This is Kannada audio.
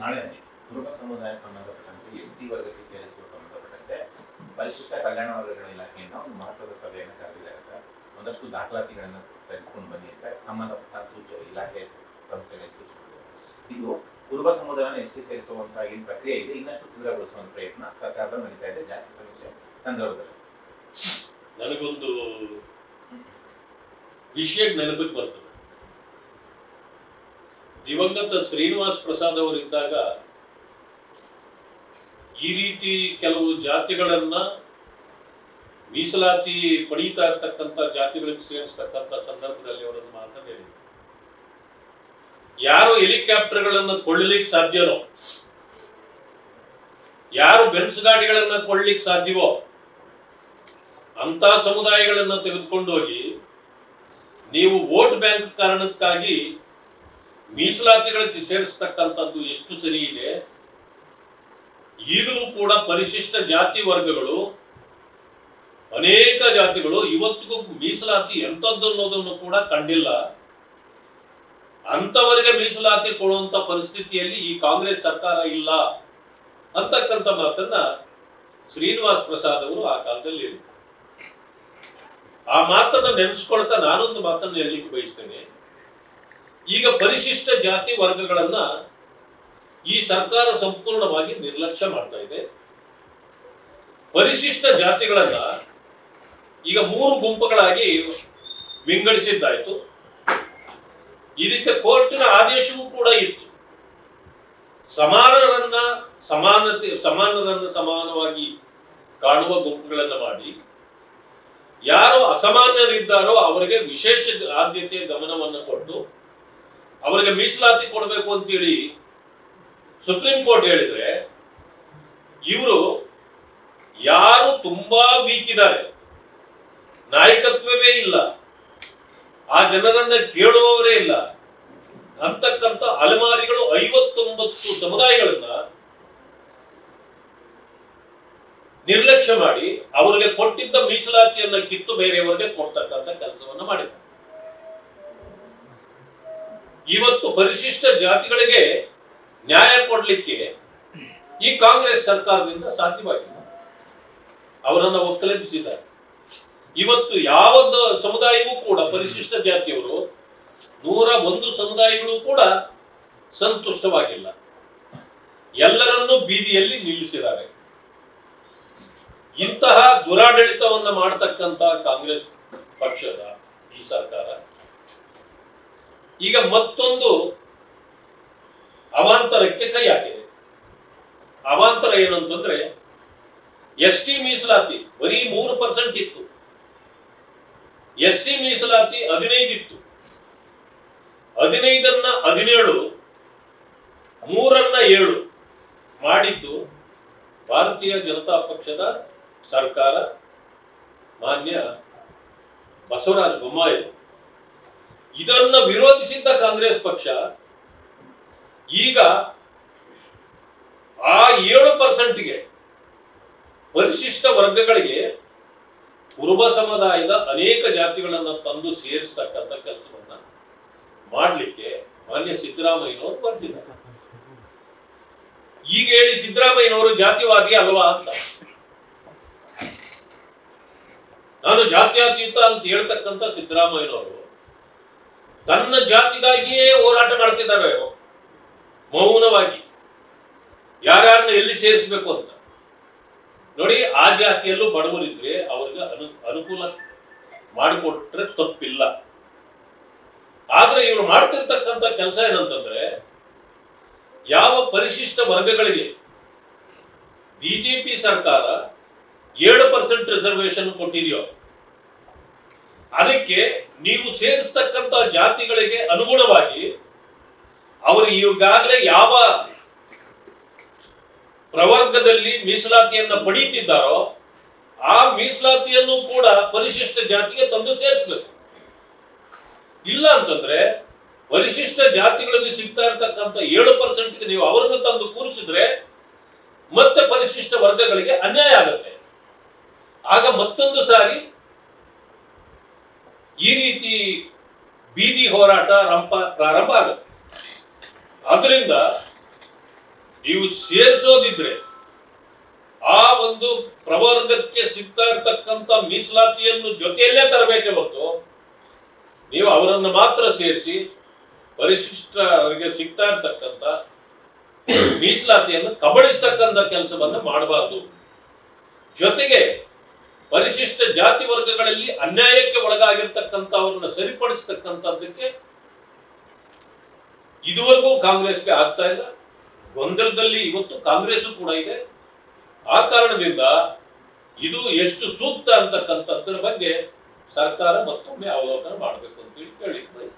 ನಾಳೆ ಕುರುಬ ಸಮುದಾಯ ಸಂಬಂಧಪಟ್ಟಂತೆ ಎಸ್ಟಿ ವರ್ಗಕ್ಕೆ ಸೇರಿಸುವ ಸಂಬಂಧಪಟ್ಟಂತೆ ಪರಿಶಿಷ್ಟ ಕಲ್ಯಾಣ ವರ್ಗಗಳ ಇಲಾಖೆಯಿಂದ ಒಂದು ಮಹತ್ವದ ಸಭೆಯನ್ನು ಕರೆದಿದ್ದಾರೆ ಸರ್. ಒಂದಷ್ಟು ದಾಖಲಾತಿಗಳನ್ನು ತೆಗೆದುಕೊಂಡು ಬನ್ನಿ ಅಂತ ಸಂಬಂಧಪಟ್ಟ ಇಲಾಖೆ ಸಂಸ್ಥೆಗಳಿಗೆ ಸೂಚಿಸಿದ್ದಾರೆ. ಇದು ಕುರುಬ ಸಮುದಾಯವನ್ನು ಎಸ್ಟಿ ಸೇರಿಸುವಂತಹ ಏನು ಪ್ರಕ್ರಿಯೆ ಇದೆ ಇನ್ನಷ್ಟು ತೀವ್ರಗೊಳಿಸುವಂತ ಪ್ರಯತ್ನ ಸರ್ಕಾರದ ನಡೀತಾ ಇದೆ. ಜಾತಿ ಸಮೀಕ್ಷೆ ಸಂದರ್ಭದಲ್ಲಿ ನನಗೊಂದು ವಿಷಯ ನೆನಪಿಗೆ ಬರ್ತದೆ. ದಿವಂಗತ ಶ್ರೀನಿವಾಸ್ ಪ್ರಸಾದ್ ಅವರಿದ್ದಾಗ ಈ ರೀತಿ ಕೆಲವು ಜಾತಿಗಳನ್ನ ಮೀಸಲಾತಿ ಪಡೀತಾ ಇರ್ತಕ್ಕಂಥ ಜಾತಿಗಳಿಗೆ ಸೇರಿಸ್ತಕ್ಕಂಥ ಸಂದರ್ಭದಲ್ಲಿ ಅವರನ್ನು ಮಾತನಾಡಿದರು. ಯಾರು ಹೆಲಿಕಾಪ್ಟರ್ಗಳನ್ನು ಕೊಳ್ಳಲಿಕ್ಕೆ ಸಾಧ್ಯವೋ, ಯಾರು ಬೆನ್ಸ್ ಗಾಡಿಗಳನ್ನ ಕೊಳ್ಳಲಿಕ್ಕೆ ಸಾಧ್ಯವೋ ಅಂತ ಸಮುದಾಯಗಳನ್ನ ತೆಗೆದುಕೊಂಡು ಹೋಗಿ ನೀವು ವೋಟ್ ಬ್ಯಾಂಕ್ ಕಾರಣಕ್ಕಾಗಿ ಮೀಸಲಾತಿಗಳಿಗೆ ಸೇರಿಸ್ತಕ್ಕಂಥದ್ದು ಎಷ್ಟು ಸರಿ ಇದೆ. ಈಗಲೂ ಕೂಡ ಪರಿಶಿಷ್ಟ ಜಾತಿ ವರ್ಗಗಳು ಅನೇಕ ಜಾತಿಗಳು ಇವತ್ತಿಗೂ ಮೀಸಲಾತಿ ಎಂಥದ್ದು ಅನ್ನೋದನ್ನು ಕೂಡ ಕಂಡಿಲ್ಲ. ಅಂತವರಿಗೆ ಮೀಸಲಾತಿ ಕೊಡುವಂತ ಪರಿಸ್ಥಿತಿಯಲ್ಲಿ ಈ ಕಾಂಗ್ರೆಸ್ ಸರ್ಕಾರ ಇಲ್ಲ ಅಂತಕ್ಕಂಥ ಮಾತನ್ನ ಶ್ರೀನಿವಾಸ್ ಪ್ರಸಾದ್ ಅವರು ಆ ಕಾಲದಲ್ಲಿ ಹೇಳಿದ್ರು. ಆ ಮಾತನ್ನ ನೆನೆಸ್ಕೊಳ್ತಾ ನಾನೊಂದು ಮಾತನ್ನ ಹೇಳಲಿಕ್ಕೆ ಬಯಸ್ತೇನೆ. ಈಗ ಪರಿಶಿಷ್ಟ ಜಾತಿ ವರ್ಗಗಳನ್ನ ಈ ಸರ್ಕಾರ ಸಂಪೂರ್ಣವಾಗಿ ನಿರ್ಲಕ್ಷ್ಯ ಮಾಡ್ತಾ ಇದೆ. ಪರಿಶಿಷ್ಟ ಜಾತಿಗಳನ್ನ ಈಗ 3 ಗುಂಪುಗಳಾಗಿ ವಿಂಗಡಿಸಿದ್ದಾಯ್ತು. ಇದಕ್ಕೆ ಕೋರ್ಟಿನ ಆದೇಶವೂ ಕೂಡ ಇತ್ತು. ಸಮಾನರನ್ನ ಸಮಾನವಾಗಿ ಕಾಣುವ ಗುಂಪುಗಳನ್ನ ಮಾಡಿ, ಯಾರು ಅಸಮಾನ್ಯರಿದ್ದಾರೋ ಅವರಿಗೆ ವಿಶೇಷ ಆದ್ಯತೆಯ ಗಮನವನ್ನು ಕೊಟ್ಟು ಅವರಿಗೆ ಮೀಸಲಾತಿ ಕೊಡಬೇಕು ಅಂತೇಳಿ ಸುಪ್ರೀಂ ಕೋರ್ಟ್ ಹೇಳಿದ್ರೆ, ಇವರು ಯಾರು ತುಂಬಾ ವೀಕ್ ಇದ್ದಾರೆ, ನಾಯಕತ್ವವೇ ಇಲ್ಲ, ಆ ಜನರನ್ನ ಕೇಳುವವರೇ ಇಲ್ಲ ಅಂತಕ್ಕಂಥ ಅಲೆಮಾರಿಗಳು 59 ಸಮುದಾಯಗಳನ್ನ ನಿರ್ಲಕ್ಷ್ಯ ಮಾಡಿ ಅವರಿಗೆ ಕೊಟ್ಟಿದ್ದ ಮೀಸಲಾತಿಯನ್ನ ಕಿತ್ತು ಬೇರೆಯವರಿಗೆ ಕೊಡ್ತಕ್ಕಂಥ ಕೆಲಸವನ್ನ ಮಾಡಿದ್ದಾರೆ. ಇವತ್ತು ಪರಿಶಿಷ್ಟ ಜಾತಿಗಳಿಗೆ ನ್ಯಾಯ ಕೊಡ್ಲಿಕ್ಕೆ ಈ ಕಾಂಗ್ರೆಸ್ ಸರ್ಕಾರದಿಂದ ಸಾಧ್ಯವಾಗಿಲ್ಲ. ಅವರನ್ನ ಒಕ್ಕಲೆಬ್ಬಿಸಿದ್ದಾರೆ. ಇವತ್ತು ಯಾವೊಂದು ಸಮುದಾಯವೂ ಕೂಡ ಪರಿಶಿಷ್ಟ ಜಾತಿಯವರು 101 ಸಮುದಾಯಗಳು ಕೂಡ ಸಂತುಷ್ಟವಾಗಿಲ್ಲ. ಎಲ್ಲರನ್ನೂ ಬೀದಿಯಲ್ಲಿ ನಿಲ್ಲಿಸಿದ್ದಾರೆ. ಇಂತಹ ದುರಾಡಳಿತವನ್ನ ಮಾಡತಕ್ಕಂತ ಕಾಂಗ್ರೆಸ್ ಪಕ್ಷದ ಈ ಸರ್ಕಾರ ಈಗ ಮತ್ತೊಂದು ಅವಾಂತರಕ್ಕೆ ಕೈ ಹಾಕಿದೆ. ಅವಾಂತರ ಏನಂತಂದ್ರೆ, ಎಸ್ಟಿ ಮೀಸಲಾತಿ ಬರೀ 3% ಇತ್ತು, ಎಸ್ಸಿ ಮೀಸಲಾತಿ 15 ಇತ್ತು. 15ನ್ನ 17, 3ನ್ನ 7 ಮಾಡಿದ್ದು ಭಾರತೀಯ ಜನತಾ ಪಕ್ಷದ ಸರ್ಕಾರ, ಮಾನ್ಯ ಬಸವರಾಜ ಬೊಮ್ಮಾಯಿ. ಇದನ್ನ ವಿರೋಧಿಸಿದ್ದ ಕಾಂಗ್ರೆಸ್ ಪಕ್ಷ ಈಗ ಆ 7%ಗೆ ಪರಿಶಿಷ್ಟ ವರ್ಗಗಳಿಗೆ ಕುರುಬ ಸಮುದಾಯದ ಅನೇಕ ಜಾತಿಗಳನ್ನ ತಂದು ಸೇರಿಸ್ತಕ್ಕಂಥ ಕೆಲಸವನ್ನ ಮಾಡಲಿಕ್ಕೆ ಮಾನ್ಯ ಸಿದ್ದರಾಮಯ್ಯನವರು ಬರ್ತಿದ್ದಾರೆ. ಈಗ ಹೇಳಿ ಸಿದ್ದರಾಮಯ್ಯನವರು ಜಾತಿವಾದಿ ಅಲ್ವಾ ಅಂತ, ನಾನು ಜಾತ್ಯತೀತ ಅಂತ ಹೇಳ್ತಕ್ಕಂಥ ಸಿದ್ದರಾಮಯ್ಯನವರು ತನ್ನ ಜಾತಿಗಾಗಿಯೇ ಹೋರಾಟ ಮಾಡ್ತಿದ್ದಾರೆ ಮೌನವಾಗಿ, ಯಾರ್ಯಾರನ್ನ ಎಲ್ಲಿ ಸೇರಿಸಬೇಕು ಅಂತ. ನೋಡಿ, ಆ ಜಾತಿಯಲ್ಲೂ ಬಡವರಿದ್ರೆ ಅವ್ರಿಗೆ ಅನುಕೂಲ ಮಾಡಿಕೊಟ್ರೆ ತಪ್ಪಿಲ್ಲ. ಆದ್ರೆ ಇವರು ಮಾಡ್ತಿರ್ತಕ್ಕಂಥ ಕೆಲಸ ಏನಂತಂದ್ರೆ, ಯಾವ ಪರಿಶಿಷ್ಟ ವರ್ಗಗಳಿಗೆ ಬಿಜೆಪಿ ಸರ್ಕಾರ 7% ರಿಸರ್ವೇಶನ್ ಕೊಟ್ಟಿದೆಯೋ ಅದಕ್ಕೆ ನೀವು ಸೇರಿಸ್ತಕ್ಕಂಥ ಜಾತಿಗಳಿಗೆ ಅನುಗುಣವಾಗಿ ಅವರು ಈಗಾಗಲೇ ಯಾವ ಪ್ರವರ್ಗದಲ್ಲಿ ಮೀಸಲಾತಿಯನ್ನ ಪಡೀತಿದ್ದಾರೋ ಆ ಮೀಸಲಾತಿಯನ್ನು ಕೂಡ ಪರಿಶಿಷ್ಟ ಜಾತಿಗೆ ತಂದು ಸೇರಿಸಬೇಕು. ಇಲ್ಲ ಅಂತಂದ್ರೆ ಪರಿಶಿಷ್ಟ ಜಾತಿಗಳಿಗೆ ಸಿಗ್ತಾ ಇರತಕ್ಕಂಥ 7%ಗೆ ನೀವು ಅವರನ್ನು ತಂದು ಕೂರಿಸಿದ್ರೆ ಮತ್ತೆ ಪರಿಶಿಷ್ಟ ವರ್ಗಗಳಿಗೆ ಅನ್ಯಾಯ ಆಗುತ್ತೆ. ಆಗ ಮತ್ತೊಂದು ಸಾರಿ ಈ ರೀತಿ ಬೀದಿ ಹೋರಾಟ ಪ್ರಾರಂಭ ಆಗುತ್ತೆ. ಆದ್ರಿಂದ ನೀವು ಸೇರಿಸೋದಿದ್ರೆ ಆ ಒಂದು ಪ್ರವರ್ಗಕ್ಕೆ ಸಿಗ್ತಾ ಇರ್ತಕ್ಕಂಥ ಮೀಸಲಾತಿಯನ್ನು ಜೊತೆಯಲ್ಲೇ ತರಬೇಕೆ ಹೊರತು ನೀವು ಅವರನ್ನು ಮಾತ್ರ ಸೇರಿಸಿ ಪರಿಶಿಷ್ಟ ಅವರಿಗೆ ಸಿಗ್ತಾ ಇರ್ತಕ್ಕಂಥ ಮೀಸಲಾತಿಯನ್ನು ಕಬಳಿಸ್ತಕ್ಕಂಥ ಕೆಲಸವನ್ನ ಮಾಡಬಾರದು. ಜೊತೆಗೆ ಪರಿಶಿಷ್ಟ ಜಾತಿ ವರ್ಗಗಳಲ್ಲಿ ಅನ್ಯಾಯಕ್ಕೆ ಒಳಗಾಗಿರ್ತಕ್ಕಂಥವ್ರನ್ನ ಸರಿಪಡಿಸ್ತಕ್ಕಂಥದ್ದಕ್ಕೆ ಇದುವರೆಗೂ ಕಾಂಗ್ರೆಸ್ಗೆ ಆಗ್ತಾ ಇಲ್ಲ. ಗೊಂದಲದಲ್ಲಿ ಇವತ್ತು ಕಾಂಗ್ರೆಸ್ ಕೂಡ ಇದೆ. ಆ ಕಾರಣದಿಂದ ಇದು ಎಷ್ಟು ಸೂಕ್ತ ಅಂತಕ್ಕಂಥದ್ರ ಬಗ್ಗೆ ಸರ್ಕಾರ ಮತ್ತೊಮ್ಮೆ ಅವಲೋಕನ ಮಾಡಬೇಕು ಅಂತ ಹೇಳಿ ಕೇಳಿದ್ವಿ.